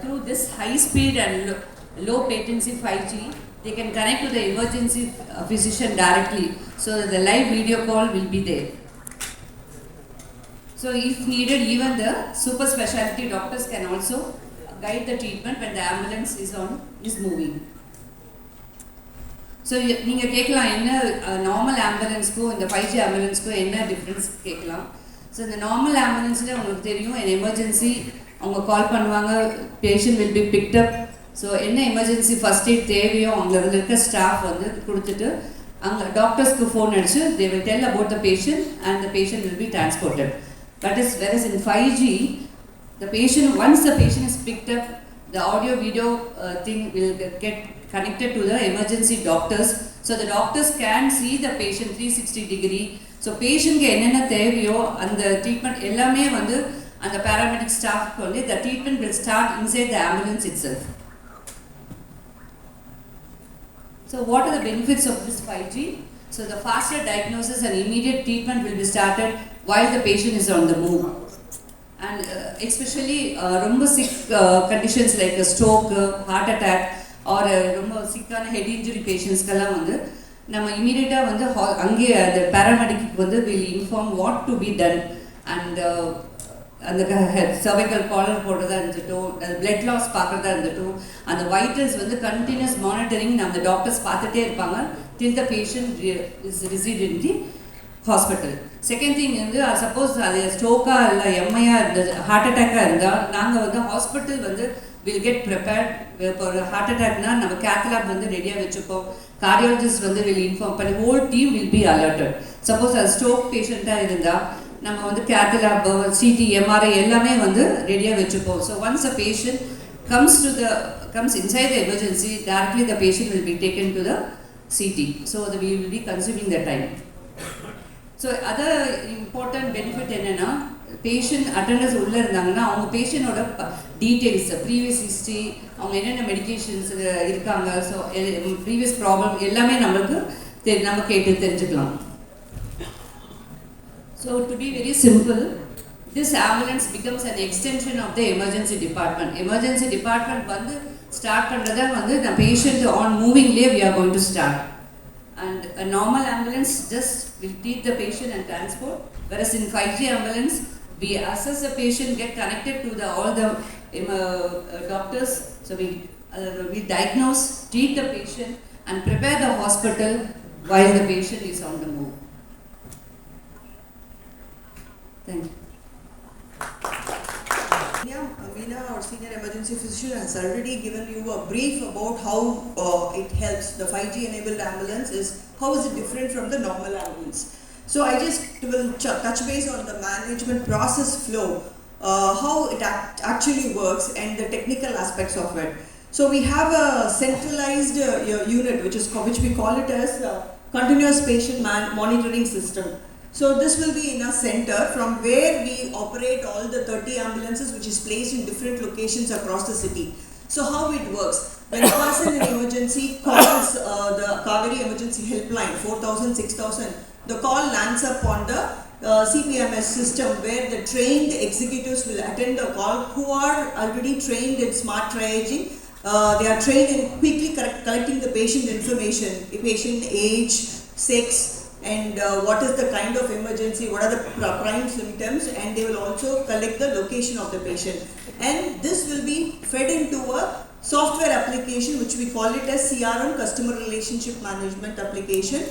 through this high speed and low latency 5G, they can connect to the emergency physician directly, so that the live video call will be there. So if needed, even the super specialty doctors can also guide the treatment when the ambulance is moving. So நீங்கள் கேட்கலாம் என்ன normal ஆம்புலன்ஸ்க்கும் இந்த 5G ஆம்புலன்ஸ்க்கும் என்ன difference கேட்கலாம். So இந்த normal ஆம்புலன்ஸில் உங்களுக்கு தெரியும் எமர்ஜென்சி அவங்க கால் பண்ணுவாங்க, patient will be picked up. So என்ன எமர்ஜென்சி ஃபஸ்ட் எய்ட் தேவையோ அவங்க அதில் இருக்க ஸ்டாஃப் வந்து கொடுத்துட்டு அங்கே டாக்டர்ஸ்க்கு ஃபோன் அடிச்சு they will tell about the patient and the patient will be transported. That is, whereas in 5G, the patient, once the patient is picked up, the audio video thing will get connected to the emergency doctors. So the doctors can see the patient 360 degree. So patient ke enna theviyo and the treatment ellame vandu and the paramedic staff konde the treatment will start inside the ambulance itself. So what are the benefits of this 5G? So the faster diagnosis and immediate treatment will be started while the patient is on the move. And especially ரொம்ப sick conditions like a stroke, heart attack or ரொம்ப sick-ஆன head injury patients-க்கெல்லாம் வந்து நம்ம இமீடியட்டாக வந்து அங்கே அந்த பேராமெடிக்கு வந்து will inform what to be done. And அந்த cervical collar போடுறதா இருந்துட்டும், blood loss பார்க்குறதா இருந்துட்டும், அந்த வைட்டல்ஸ் வந்து கண்டினியூஸ் மானிட்டரிங் நம்ம டாக்டர்ஸ் பார்த்துட்டே இருப்பாங்க till the patient is resided in the hospital. Second thing வந்து சப்போஸ் அது ஸ்ட்ரோக்காக இல்லை எம்ஐயாக இருந்தது ஹார்ட் அட்டாக்காக இருந்தால் நாங்கள் வந்து ஹாஸ்பிட்டல் வந்து வில் கெட் ப்ரிப்பேர்ட். இப்போ ஒரு ஹார்ட் அட்டாக்னா நம்ம கேத்லாப் வந்து ரெடியாக வச்சுப்போம், கார்டியாலஜிஸ்ட் வந்து வில் இன்ஃபார்ம் பண்ணி whole team will be alerted. Suppose அது ஸ்ட்ரோக் பேஷண்ட்டாக இருந்தால் நம்ம வந்து கேத்லாப், சிடி, எம்ஆர்ஐ எல்லாமே வந்து ரெடியாக வச்சுப்போம். So once a patient comes inside the emergency, directly the patient will be taken to the CT. So we will be consuming the time. So other important benefit என்னென்னா patient attenders உள்ளே இருந்தாங்கன்னா அவங்க பேஷண்ட்டோட details, previous history, அவங்க என்னென்ன medications இருக்காங்க, so previous problem எல்லாமே நம்மளுக்கு நம்ம கேட்டு தெரிஞ்சுக்கலாம். So to be very simple, this ambulance becomes an extension of the emergency department. Emergency department வந்து ஸ்டார்ட் பண்ணுறத வந்து the patient on moving lay we are going to start. And a normal ambulance just will treat the patient and transport, whereas in 5G ambulance we assess the patient, get connected to all the doctors. So we diagnose, treat the patient and prepare the hospital while the patient is on the move. Thank you. Meena, our senior emergency physician, has already given you a brief about how it helps. The 5G enabled ambulance how is it different from the normal ambulance. So I just will touch base on the management process flow, how it actually works and the technical aspects of it. So we have a centralized unit which we call it as continuous patient monitoring system. So this will be in a center from where we operate all the 30 ambulances which is placed in different locations across the city. So how it works, when a person in emergency calls the Kaveri emergency helpline 4000, 6000, the call lands up on the CPMS system where the trained executives will attend the call who are already trained in smart triaging. They are trained in quickly collecting the patient information, patient age, sex, and what is the kind of emergency, what are the prime symptoms, and they will also collect the location of the patient. And this will be fed into a software application which we call it as CRM, Customer Relationship Management application,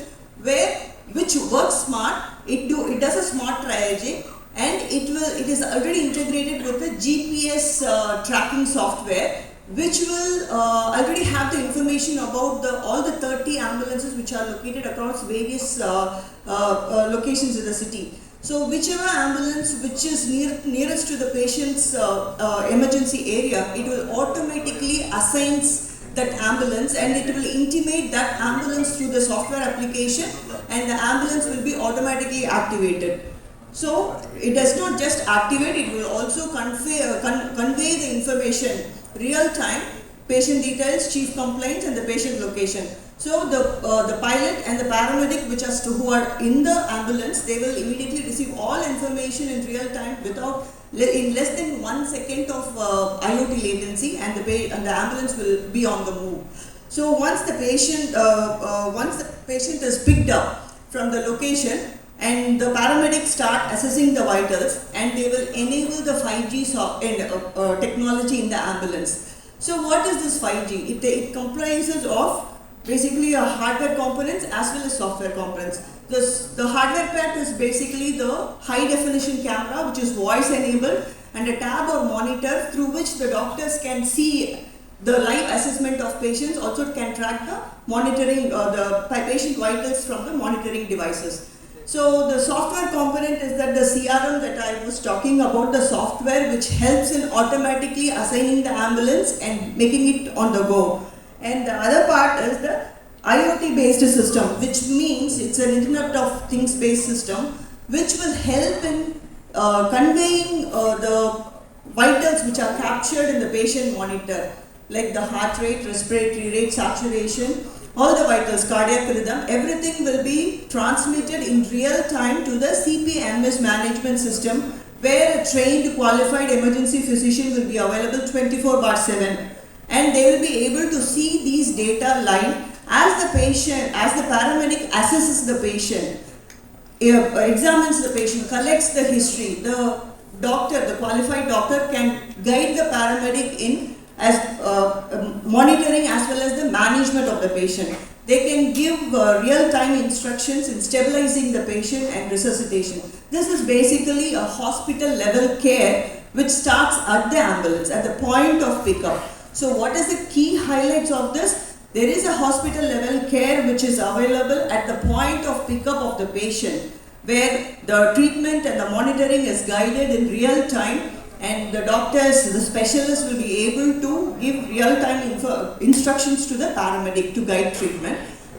which works smart. It does a smart triaging, and it is already integrated with the GPS tracking software, which will already have the information about all the 30 ambulances which are located across various locations in the city. So whichever ambulance which is nearest to the patient's emergency area, it will automatically assign that ambulance and it will intimate that ambulance through the software application, and the ambulance will be automatically activated. So it does not just activate, it will also convey the information real time, patient details, chief complaints and the patient location. So the pilot and the paramedic, who are in the ambulance, they will immediately receive all information in real time in less than 1 second of IoT latency, and the ambulance will be on the move. So once the patient is picked up from the location, and the paramedics start assessing the vitals, and they will enable the 5G technology in the ambulance. So what is this 5G? It comprises of basically a hardware components as well as software components. The hardware part is basically the high definition camera, which is voice enabled, and a tab or monitor through which the doctors can see the live assessment of patients, also can track the monitoring the patient vitals from the monitoring devices. So the software component is that the CRM that I was talking about, the software which helps in automatically assigning the ambulance and making it on the go. And the other part is the IoT based system, which means it's an Internet of Things based system, which will help in conveying the vitals which are captured in the patient monitor, like the heart rate, respiratory rate, saturation, all the vitals, cardiac rhythm, everything will be transmitted in real time to the CPMS management system, where a trained qualified emergency physician will be available 24/7. And they will be able to see these data live as the paramedic assesses the patient, examines the patient, collects the history. The qualified doctor can guide the paramedic in as monitoring as well as the management of the patient. They can give real-time instructions in stabilizing the patient and resuscitation. This is basically a hospital level care which starts at the ambulance, at the point of pickup. So what is the key highlights of this? There is a hospital level care which is available at the point of pickup of the patient, where the treatment and the monitoring is guided in real time, and the doctors, the specialists will be able to give real-time instructions to the paramedic to guide treatment,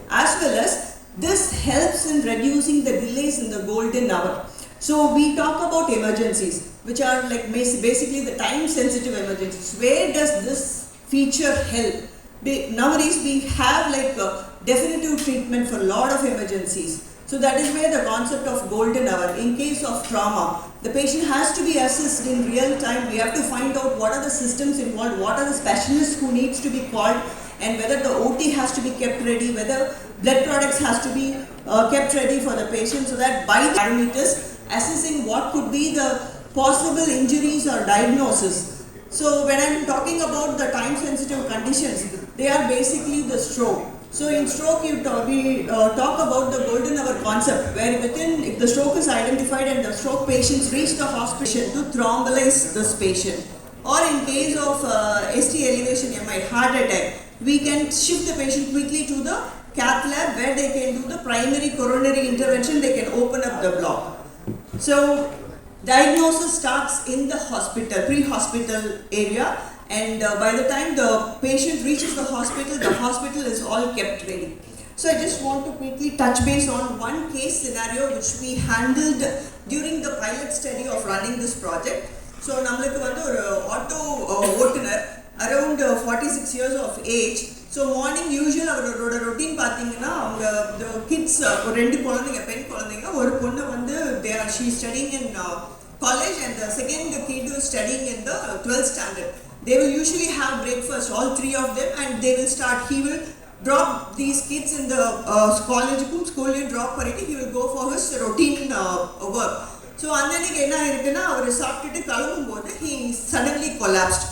as well as this helps in reducing the delays in the golden hour. So we talk about emergencies, which are like basically the time-sensitive emergencies. Where does this feature help? Nowadays we have like a definitive treatment for a lot of emergencies. So that is where the concept of golden hour. In case of trauma, the patient has to be assessed in real time. We have to find out what are the systems involved, what are the specialists who needs to be called, and whether the OT has to be kept ready, whether blood products has to be kept ready for the patient, so that by the parameters assessing what could be the possible injuries or diagnosis. So when I'm talking about the time sensitive conditions, they are basically the stroke. So in stroke, we talk about the golden hour concept, where if the stroke is identified and the stroke patients reach the hospital to thrombolyze this patient, or in case of ST elevation MI, heart attack, we can shift the patient quickly to the cath lab, where they can do the primary coronary intervention, they can open up the block. So diagnosis starts in the hospital, pre-hospital area, and by the time the patient reaches the hospital is all kept ready. So I just want to quickly touch base on one case scenario which we handled during the pilot study of running this project. So namukku vandu or auto ஓட்டுனர் around 46 years of age. So morning usual அவரோட routine பாத்தீங்கன்னா அவங்க the kids ரெண்டு குழந்தைங்க பெண் குழந்தைங்க, ஒரு பொண்ணு வந்து she is studying in college, and the second kid is studying in the 12th standard. They will usually have breakfast, all three of them, and he will drop these kids in the college school drop பண்ணிட்டு he will go for his routine work. So அன்னைக்கு என்ன இருக்குன்னா அவர் சாப்பிட்டுட்டு கிளம்பும்போது he suddenly collapsed.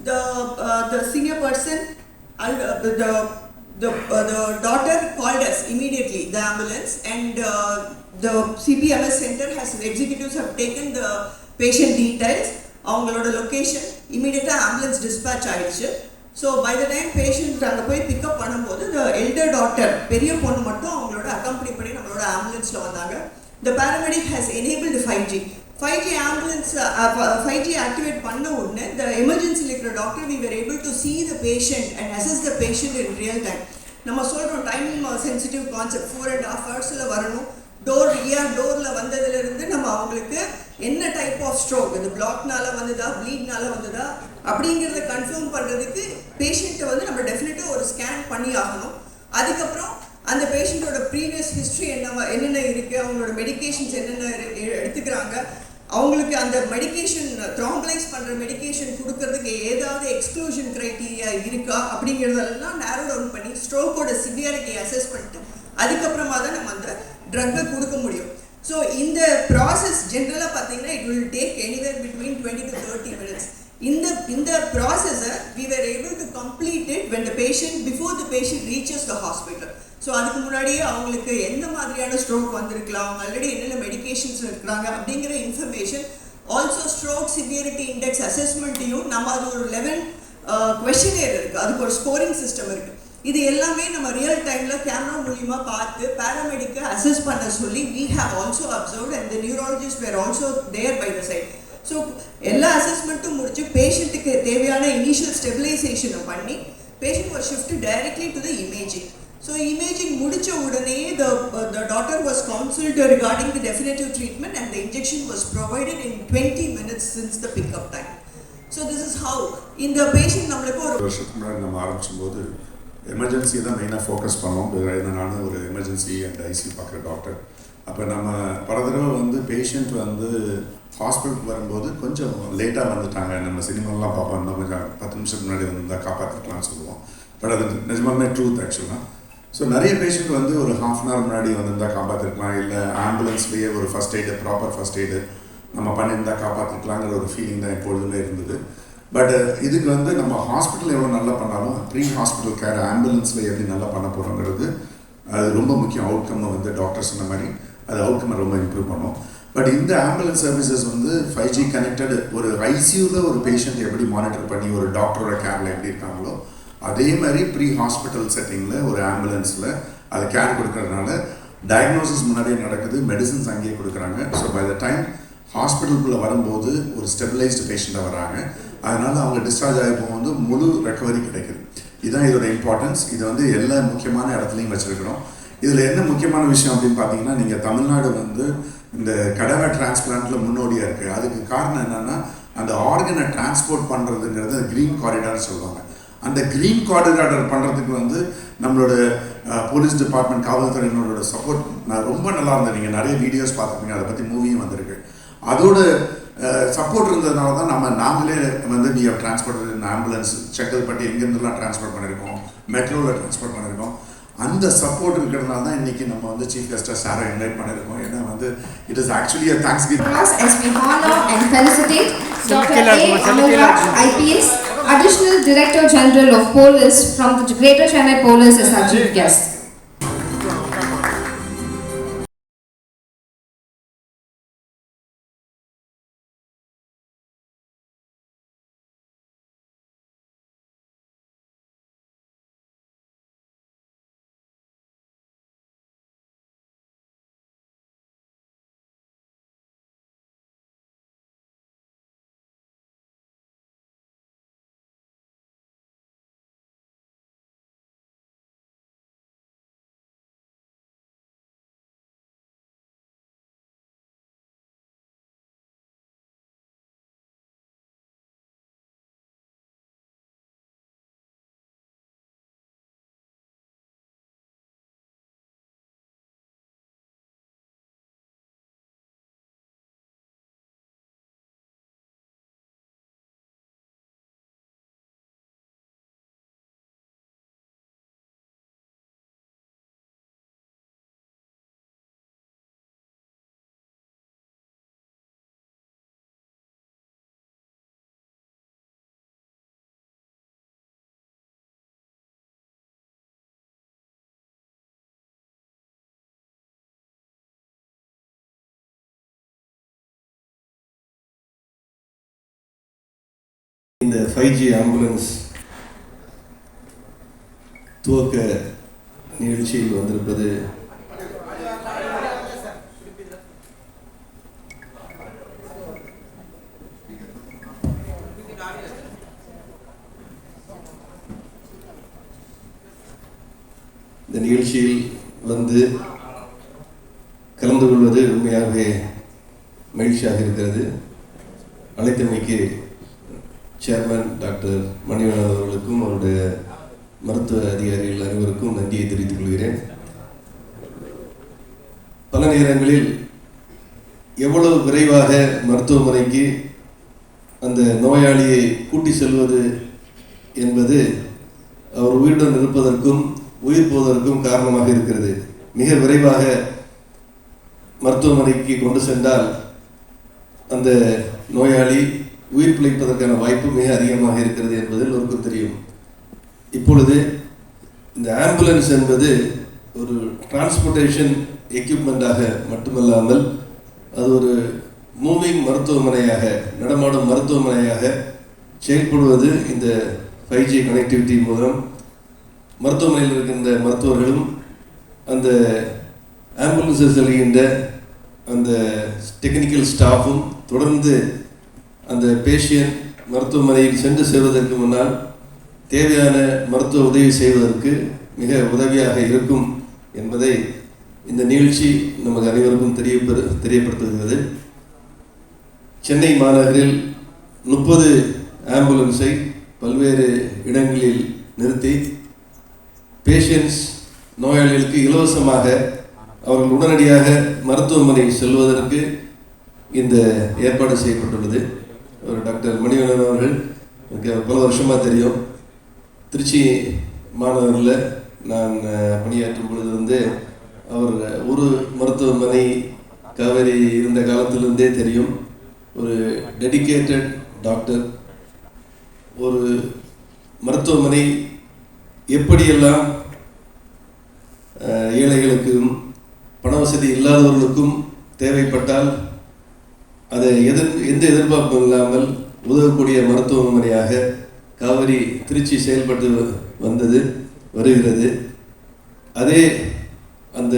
The senior person, the daughter called us immediately, the ambulance, and the CPMS center executives have taken the patient details, அவங்களோட location, இமீடியட்டா ambulance dispatch ஆயிடுச்சு. So by the time patient அங்கே போய் pickup பண்ணும்போது த elder doctor, பெரிய பொண்ணு மட்டும் அவங்களோட அக்கம்பெனி பண்ணி நம்மளோட ஆம்புலன்ஸில் வந்தாங்க. The paramedic has enabled 5G ambulance 5G activate பண்ண உடனே த எமர்ஜென்சியில் இருக்கிற doctor we were able to see the patient and assess the patient in real time. நம்ம சொல்கிறோம் டைம் சென்சிட்டிவ் கான்செப்ட் 4.5 ஹவர்ஸில் வரணும். டோரில் வந்ததுலேருந்து நம்ம அவங்களுக்கு என்ன டைப் ஆஃப் ஸ்ட்ரோக், இது பிளாக்னால வந்ததா ப்ளீட்னால வந்ததா அப்படிங்கிறத கன்ஃபார்ம் பண்ணுறதுக்கு பேஷண்ட்டை வந்து நம்ம டெஃபினட்டாக ஒரு ஸ்கேன் பண்ணி ஆகணும். அதுக்கப்புறம் அந்த பேஷண்ட்டோட ப்ரீவியஸ் ஹிஸ்ட்ரி என்னென்ன இருக்குது, அவங்களோட மெடிகேஷன்ஸ் என்னென்ன எடுத்துக்கிறாங்க, அவங்களுக்கு அந்த மெடிகேஷன் த்ராம்பலைஸ் பண்ணுற மெடிகேஷன் கொடுக்கறதுக்கு ஏதாவது எக்ஸ்க்ளூஷன் க்ரைட்டீரியா இருக்கா அப்படிங்கிறதெல்லாம் நேரோ டவுன் பண்ணி ஸ்ட்ரோக்கோட சிவியாரிட்டி அசஸ் பண்ணிட்டு அதுக்கப்புறமா தான் நம்ம அந்த ட்ரக்கை கொடுக்க முடியும். ஸோ இந்த ப்ராசஸ் ஜென்ரலாக பார்த்தீங்கன்னா it will take anywhere between 20 to 30 minutes. இந்த ப்ராசஸை we were able to complete it when the patient before the patient reaches the hospital. So அதுக்கு முன்னாடியே அவங்களுக்கு எந்த மாதிரியான ஸ்ட்ரோக் வந்திருக்கலாம், அவங்க ஆல்ரெடி என்னென்ன மெடிகேஷன்ஸ் இருக்கிறாங்க அப்படிங்கிற information, also stroke severity index அசஸ்மெண்ட்டையும் நம்ம அது ஒரு 11 questionnaire இருக்குது, அதுக்கு ஒரு ஸ்கோரிங் சிஸ்டம் இருக்குது. இது எல்லாமே நம்ம ரியல் டைமில் கேமரா மூலியமாக பார்த்து பேராமெடிக்கை அசஸ் பண்ண சொல்லி we have also observed and the neurologists were also there by the side. So எல்லா அசஸ்மெண்ட்டும் முடிச்சு பேஷண்ட்டுக்கு தேவையான இனிஷியல் ஸ்டெபிலைசேஷனை பண்ணி patient was shifted directly to the imaging. So imaging முடித்த உடனே the daughter was counseled regarding the definitive treatment and the injection was provided in 20 minutes since the pickup time. So this is how இந்த patient நம்மளுக்கு ஒரு வருஷத்துக்கு முன்னாடி நம்ம ஆரம்பிச்சும்போது emergency தான் மெயினாக ஃபோக்கஸ் பண்ணோம். நானும் ஒரு எமர்ஜென்சி அண்ட் ஐசி பார்க்குற டாக்டர். அப்போ நம்ம பல தடவை வந்து பேஷண்ட் வந்து ஹாஸ்பிட்டலுக்கு வரும்போது கொஞ்சம் லேட்டாக வந்துட்டாங்க, நம்ம சினிமாலாம் பார்ப்போம், இன்னும் கொஞ்சம் 10 நிமிஷத்துக்கு முன்னாடி வந்தால் காப்பாற்றிக்கலாம்னு சொல்லுவோம். பட் அது நிஜமாலுமே ட்ரூத் ஆக்சுவலாக. ஸோ நிறைய பேஷண்ட் வந்து ஒரு ½ hour முன்னாடி வந்திருந்தால் காப்பாற்றிருக்கலாம், இல்லை ஆம்புலன்ஸ்லேயே ஒரு first aid proper first aid நம்ம பண்ணியிருந்தால் காப்பாற்றிக்கலாங்கிற ஒரு ஃபீலிங் தான் எப்பொழுதுமே இருந்தது. பட் இதுக்கு வந்து நம்ம ஹாஸ்பிட்டல் எவ்வளோ நல்லா பண்ணாலும் ப்ரீ ஹாஸ்பிட்டல் கேர் ஆம்புலன்ஸில் எப்படி நல்லா பண்ண போகிறோங்கிறது அது ரொம்ப முக்கியம். அவுட்கம் வந்து டாக்டர் சொன்ன மாதிரி அது அவுட்கம் ரொம்ப இம்ப்ரூவ் பண்ணும். பட் இந்த ஆம்புலன்ஸ் சர்வீசஸ் வந்து 5G கனெக்டட் ஒரு ஐசியூவில் ஒரு பேஷண்ட் எப்படி மானிட்டர் பண்ணி ஒரு டாக்டரோட கேரில் எப்படி இருக்காங்களோ அதே மாதிரி ப்ரீ ஹாஸ்பிட்டல் செட்டிங்கில் ஒரு ஆம்புலன்ஸில் அது கேர் கொடுக்கறதுனால டயக்னோசிஸ் முன்னாடியே நடக்குது, மெடிசன்ஸ் அங்கேயே கொடுக்குறாங்க. ஸோ பை த டைம் ஹாஸ்பிட்டலுக்குள்ளே வரும்போது ஒரு ஸ்டெபிலைஸ்டு பேஷண்ட்டாக வராங்க, அதனால் அவங்க டிஸ்சார்ஜ் ஆகி போகும்போது முழு ரெக்கவரி கிடைக்குது. இதுதான் இதோட இம்பார்ட்டன்ஸ். இது வந்து எல்லா முக்கியமான இடத்துலையும் வச்சுருக்கிறோம். இதில் என்ன முக்கியமான விஷயம் அப்படின்னு பார்த்தீங்கன்னா, நீங்கள் தமிழ்நாடு வந்து இந்த கடவை டிரான்ஸ்பிளான்ட்டில் முன்னோடியாக இருக்குது. அதுக்கு காரணம் என்னென்னா அந்த ஆர்கனை டிரான்ஸ்போர்ட் பண்ணுறதுங்கிறது க்ரீன் காரிடார் சொல்லுவாங்க. அந்த க்ரீன் காரிடார் பண்ணுறதுக்கு வந்து நம்மளோட போலீஸ் டிபார்ட்மெண்ட் காவல்துறையினரோட சப்போர்ட் ரொம்ப நல்லா இருந்தது. நீங்கள் நிறைய வீடியோஸ் பார்த்துருப்பீங்க, அதை பற்றி மூவியும் வந்திருக்கு. அதோட சப்போர்ட் இருந்ததுனால தான் நாங்களே வந்து we have transport ambulance Chengalpattu எங்கேருந்துலாம் டிரான்ஸ்போர்ட் பண்ணியிருக்கோம், மெட்ரோவில் டிரான்ஸ்போர்ட் பண்ணியிருக்கோம். அந்த சப்போர்ட் இருக்கிறதுனால தான் இன்றைக்கி நம்ம வந்து சீஃப் கெஸ்ட்டாக சாரை இன்வைட் பண்ணியிருக்கோம். ஏன்னா வந்து it is actually a Thanksgiving. As we honor and felicitate Dr. A. Amalraj, IPS, Additional Director General of Police from the Greater Chennai Police as our chief guest. இந்த 5G ஆம்புலன்ஸ் துவக்க நிகழ்ச்சியில் வந்திருப்பது இந்த நிகழ்ச்சியில் வந்து கலந்து கொள்வது உண்மையாகவே மகிழ்ச்சியாக இருக்கிறது. அழைத்தமைக்கு சேர்மன் டாக்டர் மணிவண்ணன் அவர்களுக்கும் அவருடைய மருத்துவ அதிகாரிகள் அனைவருக்கும் நன்றியை தெரிவித்துக் கொள்கிறேன். பல நேரங்களில் எவ்வளவு விரைவாக மருத்துவமனைக்கு அந்த நோயாளியை கூட்டி செல்வது என்பது அவர் உயிருடன் இருப்பதற்கும் உயிர் போவதற்கும் காரணமாக இருக்கிறது. மிக விரைவாக மருத்துவமனைக்கு கொண்டு சென்றால் அந்த நோயாளி உயிர் பிழைப்பதற்கான வாய்ப்பு மிக அதிகமாக இருக்கிறது என்பது எல்லோருக்கும் தெரியும். இப்பொழுது இந்த ஆம்புலன்ஸ் என்பது ஒரு டிரான்ஸ்போர்ட்டேஷன் எக்யூப்மெண்ட்டாக மட்டுமல்லாமல் அது ஒரு மூவிங் மருத்துவமனையாக, நடமாடும் மருத்துவமனையாக செயல்படுவது இந்த 5G கனெக்டிவிட்டி மூலம் மருத்துவமனையில் இருக்கின்ற மருத்துவர்களும் அந்த ஆம்புலன்ஸில் செல்கின்ற அந்த டெக்னிக்கல் ஸ்டாஃபும் தொடர்ந்து அந்த பேஷண்ட் மருத்துவமனையில் சென்று சேர்வதற்கு முன்னால் தேவையான மருத்துவ உதவி செய்வதற்கு மிக உதவியாக இருக்கும் என்பதை இந்த நிகழ்ச்சி நமக்கு அனைவருக்கும் தெரியப்படுத்துகிறது. சென்னை மாநகரில் 30 ஆம்புலன்ஸை பல்வேறு இடங்களில் நிறுத்தி பேஷண்ட்ஸ் நோயாளிகளுக்கு இலவசமாக அவர்கள் உடனடியாக மருத்துவமனை செல்வதற்கு இந்த ஏற்பாடு செய்யப்பட்டுள்ளது. டாக்டர் மணிவண்ணன் அவர்கள் எனக்கு பல வருஷமாக தெரியும். திருச்சி மாநகரில் நான் பணியாற்றும் பொழுது அவர் ஒரு மருத்துவமனை காவேரி இருந்த காலத்திலிருந்தே தெரியும். ஒரு டெடிகேட்டட் டாக்டர். ஒரு மருத்துவமனை எப்படியெல்லாம் ஏழைகளுக்கும் பண வசதி இல்லாதவர்களுக்கும் தேவைப்பட்டால் அதை எந்த எதிர்பார்ப்பும் இல்லாமல் உதவக்கூடிய மருத்துவமனையாக காவேரி திருச்சி செயல்பட்டு வருகிறது. அதே அந்த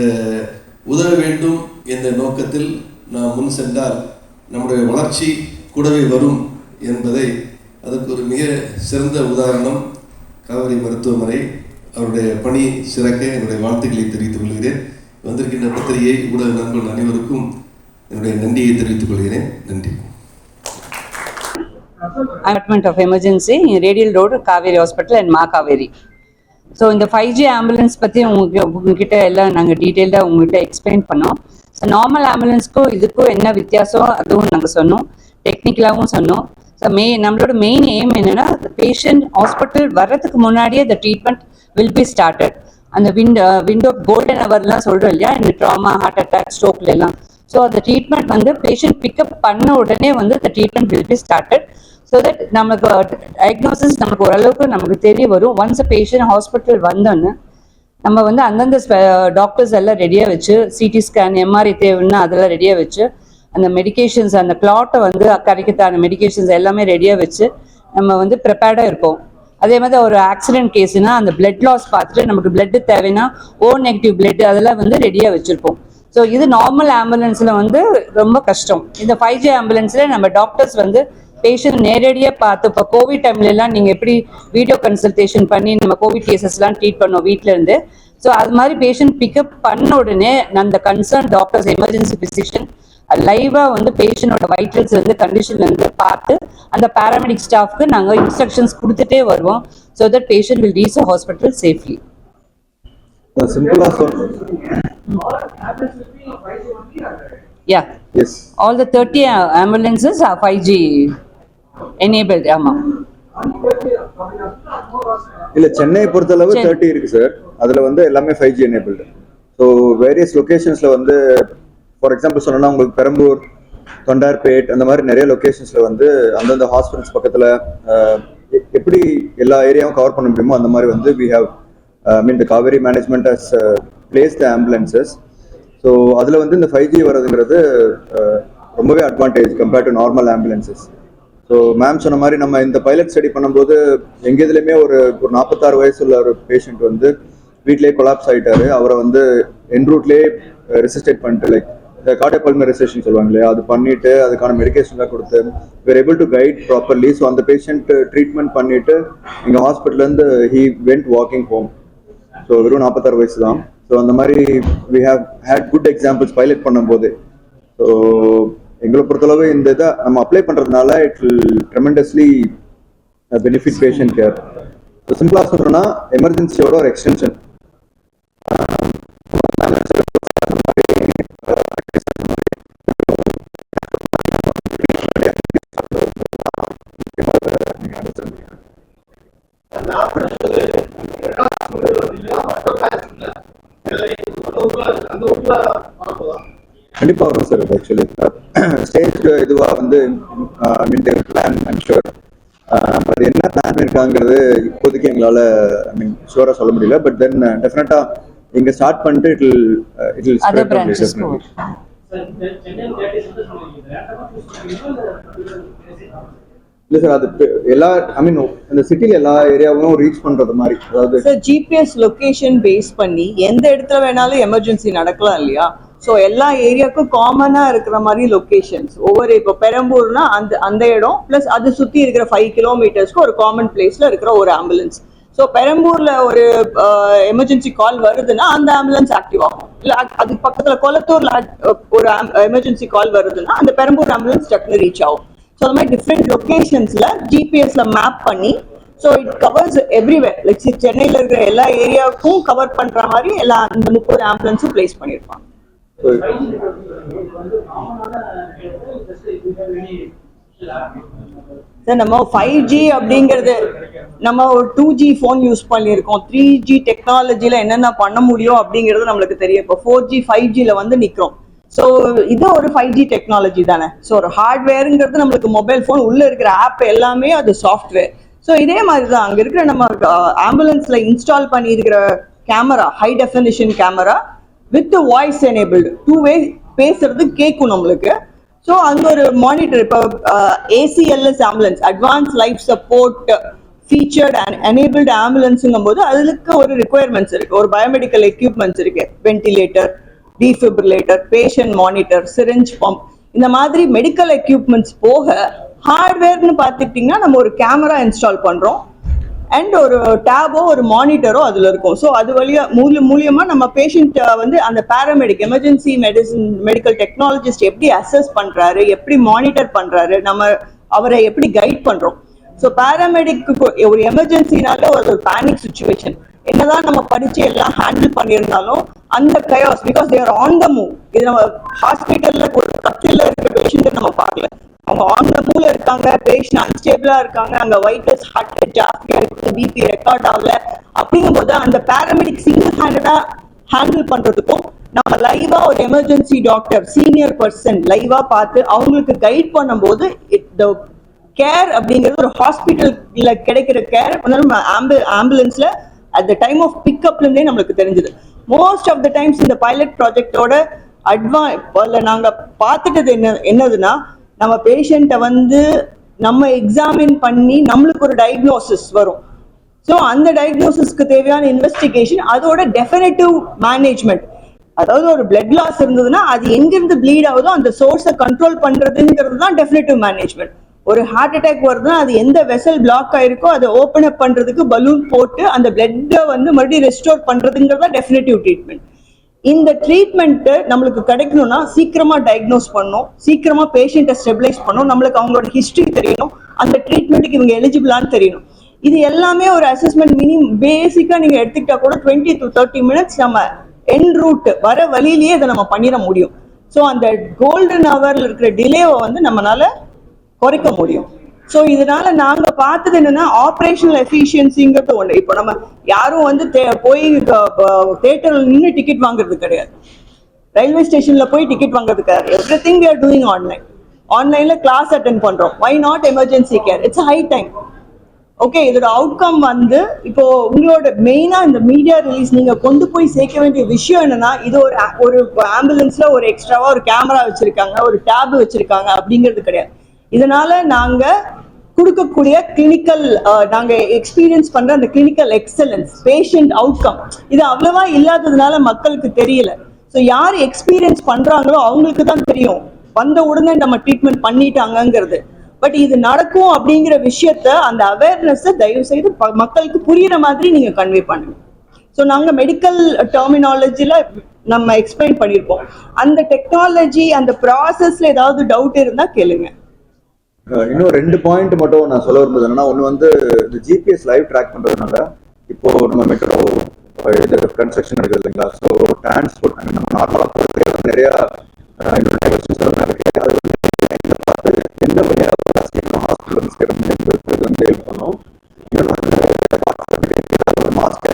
உதவ வேண்டும் என்ற நோக்கத்தில் நாம் முன் சென்றால் நம்முடைய வளர்ச்சி கூடவே வரும் என்பதை அதற்கு ஒரு மிக சிறந்த உதாரணம் காவேரி மருத்துவமனை. அவருடைய பணி சிறக்க என்னுடைய வாழ்த்துக்களை தெரிவித்துக் கொள்கிறேன். வந்திருக்கின்ற பத்திரிகை ஊடக நண்பர்கள் அனைவருக்கும் என்னுடைய நன்றியை தெரிவித்துக் கொள்கிறேன். நன்றி. Department of Emergency in Radial Road, Kaveri Hospital and Ma Kaveri. So இந்த 5G ஆம்புலன்ஸ் பற்றி உங்ககிட்ட எல்லாம் நாங்கள் டீட்டெயில்டாக உங்கள்கிட்ட எக்ஸ்பிளைன் பண்ணோம். ஸோ நார்மல் ஆம்புலன்ஸ்க்கும் இதுக்கும் என்ன வித்தியாசம் அதுவும் நாங்கள் சொன்னோம், டெக்னிக்கலாகவும் சொன்னோம். ஸோ நம்மளோட மெயின் எய்ம் என்னென்னா, பேஷண்ட் ஹாஸ்பிட்டல் வர்றதுக்கு முன்னாடியே the treatment will be started. அந்த விண்டோ கோல்டன் ஹவர்லாம் சொல்கிறோம் இல்லையா, இந்த ட்ராமா, ஹார்ட் அட்டாக், ஸ்ட்ரோக்ல எல்லாம். ஸோ அந்த ட்ரீட்மெண்ட் பேஷண்ட் பிக்கப் பண்ண உடனே the treatment will be started. So that நமக்கு டயக்னோசிஸ் நமக்கு ஓரளவுக்கு நமக்கு தெரிய வரும். ஒன்ஸ் பேஷண்ட் ஹாஸ்பிட்டல் வந்தோன்னு நம்ம அந்தந்த டாக்டர்ஸ் எல்லாம் ரெடியாக வச்சு, சிடி ஸ்கேன், எம்ஆர்ஐ தேவைன்னா அதெல்லாம் ரெடியாக வச்சு, அந்த மெடிக்கேஷன்ஸ், அந்த கிளாட்டை கரைக்கத்தான மெடிக்கேஷன்ஸ் எல்லாமே ரெடியாக வச்சு நம்ம ப்ரிப்பேர்டாக இருப்போம். அதே மாதிரி ஒரு ஆக்சிடென்ட் கேஸுனா அந்த பிளட் லாஸ் பார்த்துட்டு நமக்கு பிளட்டு தேவைன்னா நெகட்டிவ் பிளட் அதெல்லாம் ரெடியாக வச்சுருப்போம். ஸோ இது நார்மல் ஆம்புலன்ஸில் ரொம்ப கஷ்டம். இந்த 5G ஆம்புலன்ஸில் நம்ம டாக்டர்ஸ் பேஷண்ட் நேரடியாக பார்த்து, இப்போ கோவிட் டைம்லலாம் நீங்கள் எப்படி வீடியோ கன்சல்டேஷன் பண்ணி நம்ம கோவிட் கேசஸ்லாம் ட்ரீட் பண்ணோம் வீட்டிலேருந்து. ஸோ அது மாதிரி பேஷண்ட் பிக்கப் பண்ண உடனே அந்த கன்சர்ன் டாக்டர்ஸ், எமர்ஜென்சி ஃபிசிஷியன் லைவாக பேஷண்டோட வைட்டல்ஸ் கண்டிஷன்லேருந்து பார்த்து அந்த பேராமெடிக் ஸ்டாஃப்க்கு நாங்கள் இன்ஸ்ட்ரக்ஷன்ஸ் கொடுத்துட்டே வருவோம். So that patient will reach a hospital safely. Yeah. Yes. All the 30 ambulances are 5G enabled. ஆமா. இல்ல சென்னை பொறுத்தளவு 30 இருக்கு சார். அதுல எல்லாமே 5G enabled. ஸோ வேரியஸ் லொகேஷன்ஸ்ல ஃபார் எக்ஸாம்பிள் சொன்னா உங்களுக்கு பெரம்பூர், தொண்டார்பேட் அந்த மாதிரி நிறைய லொகேஷன்ஸ்ல அந்தந்த ஹாஸ்பிட்டல்ஸ் பக்கத்துல எப்படி எல்லா ஏரியாவும் கவர் பண்ண முடியுமோ அந்த மாதிரி we have the Kaveri management has placed the ambulances. So அதில் இந்த 5G வர்றதுங்கிறது ரொம்பவே advantage compared to normal ambulances. So ma'am சொன்ன மாதிரி நம்ம இந்த பைலட் ஸ்டடி பண்ணும்போது எங்கள் இதுலேயுமே ஒரு 46 வயசுள்ள ஒரு பேஷண்ட் வீட்டிலேயே கொலாப்ஸ் ஆகிட்டாரு. அவரை என்ரூட்லேயே ரெசிஸ்டேட் பண்ணிட்டு, லைக் கார்டியோ பல்மனரி ரெசிஸ்டேஷன் சொல்லுவாங்க இல்லையா, அது பண்ணிட்டு அதுக்கான மெடிக்கேஷன்லாம் கொடுத்து we're able to guide properly. So அந்த பேஷண்ட் ட்ரீட்மெண்ட் பண்ணிட்டு எங்கள் ஹாஸ்பிட்டல்லேருந்து he went walking home. So வெறும் 46 வயசு தான். ஸோ அந்த மாதிரி we have had good examples pilot பண்ணும்போது. ஸோ எங்களை பொறுத்தளவு இந்த இதை நம்ம அப்ளை பண்ணுறதுனால it will tremendously benefit patient care. சிம்பிளா சொல்லணும்னா எமர்ஜென்சியோட ஒரு எக்ஸ்டென்ஷன். கண்டிப்பா வரும் சார். ஆக்சுவலி ஸ்டேஜ் இதுவா வந்து பிளான் ஐம் ஷூர். அது என்ன பிளான் பண்ணிருக்காங்கிறது இப்போதைக்கு எங்களால ஷூரா சொல்ல முடியல. பட் தென் டெஃபினட்டா இங்க ஸ்டார்ட் பண்ணிட்டு இட் வில் ஸ்ப்ரெட் டெஃபினெட்லி. இல்ல சார், அது எல்லா இந்த சிட்டில எல்லா ஏரியாவும் ரீச் பண்றது மாதிரி. அதாவது சார் ஜிபிஎஸ் லொகேஷன் பேஸ் பண்ணி எந்த இடத்துல வேணாலும் எமர்ஜென்சி நடக்கலாம் இல்லையா? ஸோ எல்லா ஏரியாவுக்கும் காமனா இருக்கிற மாதிரி லொகேஷன்ஸ் ஒவ்வொரு, இப்போ பெரம்பூர்னா அந்த இடம் பிளஸ் அது சுத்தி இருக்கிற 5 கிலோமீட்டர்ஸ்க்கு ஒரு காமன் பிளேஸ்ல இருக்கிற ஒரு ஆம்புலன்ஸ். ஸோ பெரம்பூர்ல ஒரு எமர்ஜென்சி கால் வருதுன்னா அந்த ஆம்புலன்ஸ் ஆக்டிவ் ஆகும். இல்லை அதுக்கு பக்கத்துல கொளத்தூர்ல ஒரு எமர்ஜென்சி கால் வருதுன்னா அந்த பெரம்பூர் ஆம்புலன்ஸ் டக்குனு ரீச் ஆகும். ஸோ அந்த மாதிரி டிஃப்ரெண்ட் லொகேஷன்ஸ்ல ஜிபிஎஸ்ல மேப் பண்ணி, so it covers everywhere. Like சென்னையில் இருக்கிற எல்லா ஏரியாவுக்கும் கவர் பண்ற மாதிரி எல்லா இந்த 30 ஆம்புலன்ஸும் பிளேஸ் பண்ணியிருப்பாங்க. சார் நம்ம 5G அப்படிங்கிறது நம்ம ஒரு 2G ஃபோன் யூஸ் பண்ணியிருக்கோம். 3G டெக்னாலஜியில் என்னென்ன பண்ண முடியும் அப்படிங்கிறது நம்மளுக்கு தெரியும். இப்போ 4G 5Gல வந்து நிற்கிறோம். ஸோ இது ஒரு 5G டெக்னாலஜி தானே. ஸோ ஒரு ஹார்ட்வேருங்கிறது நம்மளுக்கு மொபைல் ஃபோன் உள்ள இருக்கிற ஆப் எல்லாமே அது சாஃப்ட்வேர். ஸோ இதே மாதிரி தான் அங்கே இருக்கிற நம்ம ஆம்புலன்ஸ்ல இன்ஸ்டால் பண்ணியிருக்கிற camera, high definition camera with voice enabled, 2 way பேசுறது கேட்கும் நம்மளுக்கு. ஸோ அங்கே ஒரு மானிட்டர், இப்போ ACLS ambulance, advance life support featured and enabled ஆம்புலன்ஸுங்கும் போது அதுக்கு ஒரு ரிக்குவயர்மெண்ட்ஸ் இருக்கு. ஒரு பயோமெடிக்கல் எக்யூப்மெண்ட்ஸ் இருக்கு, ventilator, defibrillator, patient monitor, syringe pump, இந்த மாதிரி மெடிக்கல் எக்யூப்மெண்ட்ஸ் போக ஹார்ட்வேர்னு பார்த்துக்கிட்டிங்கன்னா நம்ம ஒரு கேமரா இன்ஸ்டால் பண்ணுறோம் அண்ட் ஒரு டேபோ ஒரு மானிட்டரோ அதில் இருக்கும். ஸோ அது மூலியமா நம்ம பேஷண்ட் வந்து அந்த பேராமெடிக் எமர்ஜென்சி மெடிக்கல் டெக்னாலஜிஸ்ட் எப்படி அசஸ் பண்ணுறாரு, எப்படி மானிட்டர் பண்ணுறாரு, நம்ம அவரை எப்படி கைட் பண்ணுறோம். ஸோ பேராமெடிக்கு ஒரு எமர்ஜென்சினால ஒரு பேனிக் சுச்சுவேஷன், என்னதான் நம்ம படிச்சு எல்லாம் ஹேண்டில் பண்ணியிருந்தாலும் அந்த chaos, because they're on the move. இது நம்ம ஹாஸ்பிட்டல்ல ஒரு கத்தில இருக்கிற பேஷண்ட் நம்ம பார்க்கல, அவங்க ஆன் த மூவ்ல இருக்காங்க, பேஷண்ட் அன்ஸ்டேபிளா இருக்காங்க, அங்க வைட்டல்ஸ் ஹார்ட் ரேட் ஜாஸ்தியா இருக்கு, பிபி ரெக்கார்ட் ஆகல. அப்படிங்கும்போது அந்த பேராமெடிக் சிங்கிள் ஹேண்டடா ஹேண்டில் பண்றதுக்கும் நம்ம லைவா ஒரு எமர்ஜென்சி டாக்டர் சீனியர் பர்சன் லைவா பார்த்து அவங்களுக்கு கைட் பண்ணும்போது கேர் அப்படிங்கிறது ஒரு ஹாஸ்பிட்டல்ல கிடைக்கிற கேர் ஆம்புலன்ஸ்ல at the time of pickup இருந்தே நம்மளுக்கு தெரிஞ்சது. மோஸ்ட் ஆஃப் த டைம்ஸ் இந்த பைலட் ப்ராஜெக்டோட நாங்க பார்த்துட்டது என்னதுன்னா, நம்ம பேஷண்ட்டை வந்து நம்ம எக்ஸாமின் பண்ணி நம்மளுக்கு ஒரு டயக்னோசிஸ் வரும். ஸோ அந்த டயக்னோசிஸ்க்கு தேவையான இன்வெஸ்டிகேஷன், அதோட டெஃபினட்டிவ் மேனேஜ்மெண்ட். அதாவது ஒரு பிளட் லாஸ் இருந்ததுன்னா அது எங்கிருந்து ப்ளீட் ஆகுதோ அந்த சோர்ஸை கண்ட்ரோல் பண்றதுங்கிறது தான் டெஃபினட்டிவ் மேனேஜ்மெண்ட். ஒரு ஹார்ட் அட்டாக் வருதுன்னா அது எந்த வெசல் பிளாக் ஆயிருக்கோ அதை ஓப்பன் அப் பண்றதுக்கு பலூன் போட்டு அந்த பிளட்டை வந்து மறுபடியும் ரெஸ்டோர் பண்றதுங்கிறதா டெஃபினட்டிவ் ட்ரீட்மெண்ட். இந்த ட்ரீட்மெண்ட் நம்மளுக்கு கிடைக்கணும்னா சீக்கிரமா டயக்னோஸ் பண்ணணும், சீக்கிரமா பேஷண்ட்டை ஸ்டெபிலைஸ் பண்ணணும், நம்மளுக்கு அவங்களோட ஹிஸ்டரி தெரியணும், அந்த ட்ரீட்மெண்ட்டுக்கு இவங்க எலிஜிபிளான்னு தெரியணும். இது எல்லாமே ஒரு அசஸ்மெண்ட் பேசிக்கா நீங்க எடுத்துக்கிட்டா கூட 20 to 30 மினிட்ஸ் நம்ம என் ரூட் வர வழியிலேயே இதை நம்ம பண்ணிட முடியும். ஸோ அந்த கோல்டன் ஹவர்ல இருக்கிற டிலேவை வந்து நம்மளால குறைக்க முடியும். ஸோ இதனால நாங்க பார்த்தது என்னன்னா, ஆப்ரேஷனல் எஃபிஷியன்சிங்கிறது ஒன்று. இப்போ நம்ம யாரும் வந்து போய் தியேட்டர்ல நின்று டிக்கெட் வாங்குறது கிடையாது, ரயில்வே ஸ்டேஷன்ல போய் டிக்கெட் வாங்குறது கிடையாது. Everything we are doing online. ஆன்லைன்ல கிளாஸ் அட்டென்ட் பண்றோம். why not emergency care? It's high time. Okay, இதோட அவுட்கம் வந்து இப்போ உங்களோட மெயினா இந்த மீடியா ரிலீஸ் நீங்க கொண்டு போய் சேர்க்க வேண்டிய விஷயம் என்னன்னா, இது ஒரு ஆம்புலன்ஸ்ல ஒரு எக்ஸ்ட்ராவா ஒரு கேமரா வச்சிருக்காங்க, ஒரு டேப் வச்சிருக்காங்க அப்படிங்கிறது கிடையாது. இதனால நாங்க கொடுக்கக்கூடிய கிளினிக்கல், நாங்க எக்ஸ்பீரியன்ஸ் பண்ற அந்த கிளினிக்கல் எக்ஸலன்ஸ், பேஷண்ட் அவுட்கம், இது அவ்வளவா இல்லாததுனால மக்களுக்கு தெரியல. ஸோ யார் எக்ஸ்பீரியன்ஸ் பண்றாங்களோ அவங்களுக்கு தான் தெரியும் வந்த உடனே நம்ம ட்ரீட்மெண்ட் பண்ணிட்டாங்கிறது. பட் இது நடக்கும் அப்படிங்கிற விஷயத்த, அந்த அவேர்னஸ் தயவு செய்து மக்களுக்கு புரியுற மாதிரி நீங்க கன்வே பண்ணுங்க. ஸோ நாங்க மெடிக்கல் டெர்மினாலஜில நம்ம எக்ஸ்பிளைன் பண்ணியிருப்போம். அந்த டெக்னாலஜி அந்த ப்ராசஸ்ல ஏதாவது டவுட் இருந்தா கேளுங்க. இன்னும் 2 பாயிண்ட் மட்டும் நான் சொல்ல வரும்போது என்னன்னா, ஒன்று வந்து இந்த ஜிபிஎஸ் லைவ் ட்ராக் பண்ணுறதுனால இப்போ நம்ம மெட்ரோ இது கன்ஸ்ட்ரக்ஷன் இருக்குது இல்லைங்களா, ஸோ டிரான்ஸ்போர்ட் நம்ம நார்மலாக போகிறது வந்து நிறையா இருக்கு. அது வந்து பார்த்து எந்த வழியாக சீக்கிரம் ஹாஸ்பிட்டல் வந்து சேரணும் என்பது வந்து ஹெல்ப் பண்ணும். மாஸ்க்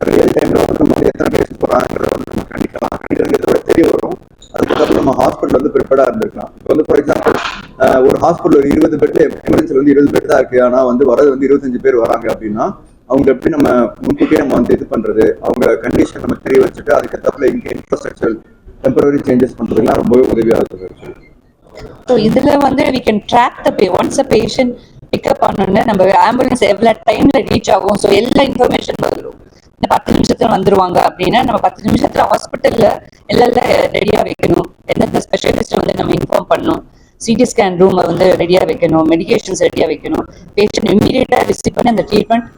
ரியல் டைம்ல வந்து நம்ம எத்தனை பேஷண்ட் போறாங்கிறத வந்து நம்ம கண்டிப்பாக தெரிய வரும். அதுக்கப்புறம் நம்ம ஹாஸ்பிட்டல் வந்து ப்ரிப்பேர்டா இருந்திருக்கலாம். இப்போ வந்து ஃபார் எக்ஸாம்பிள் ஒரு ஹாஸ்பிட்டல் ஒரு 20 பெட் எமர்ஜென்சியில் வந்து 20 பெட் தான் இருக்கு, ஆனால் வந்து வரது வந்து 25 பேர் வராங்க அப்படின்னா அவங்க எப்படி நம்ம முன்கூட்டியே நம்ம வந்து இது பண்றது, அவங்க கண்டிஷன் நம்ம தெரிய வச்சுட்டு அதுக்கப்புறம் இங்கே இன்ஃப்ராஸ்ட்ரக்சர் டெம்பரரி சேஞ்சஸ் பண்றதுலாம் ரொம்பவே உதவியாக இருக்குது. ஸோ இதில் வந்து we can track the once a patient pickup பண்ணோன்னு நம்ம ஆம்புலன்ஸ் எவ்வளோ டைம்ல ரீச் ஆகும், ஸோ எல்லா இன்ஃபர்மேஷன் வரும். இந்த 10 நிமிஷத்துல வந்துருவாங்க அப்படின்னா நம்ம 10 நிமிஷத்துல ஹாஸ்பிட்டல்ல எல்லாம் ரெடியா வைக்கணும். எந்தெந்த ஸ்பெஷலிஸ்ட் வந்து நம்ம இன்ஃபார்ம் பண்ணணும், சிடி ஸ்கேன் ரூம் வந்து ரெடியா வைக்கணும், மெடிகேஷன்ஸ் ரெடியா வைக்கணும், பேஷண்ட் இமீடியட்டா ரிசீவ் பண்ணி அந்த ட்ரீட்மெண்ட்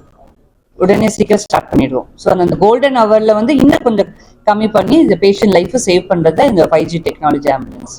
உடனே சீக்கிரம் ஸ்டார்ட் பண்ணிடுவோம். ஸோ அந்த கோல்டன் ஹவர்ல வந்து இன்னும் கொஞ்சம் கம்மி பண்ணி இந்த பேஷண்ட் லைஃப் சேவ் பண்றது தான் இந்த 5G டெக்னாலஜி ஆம்புலன்ஸ்.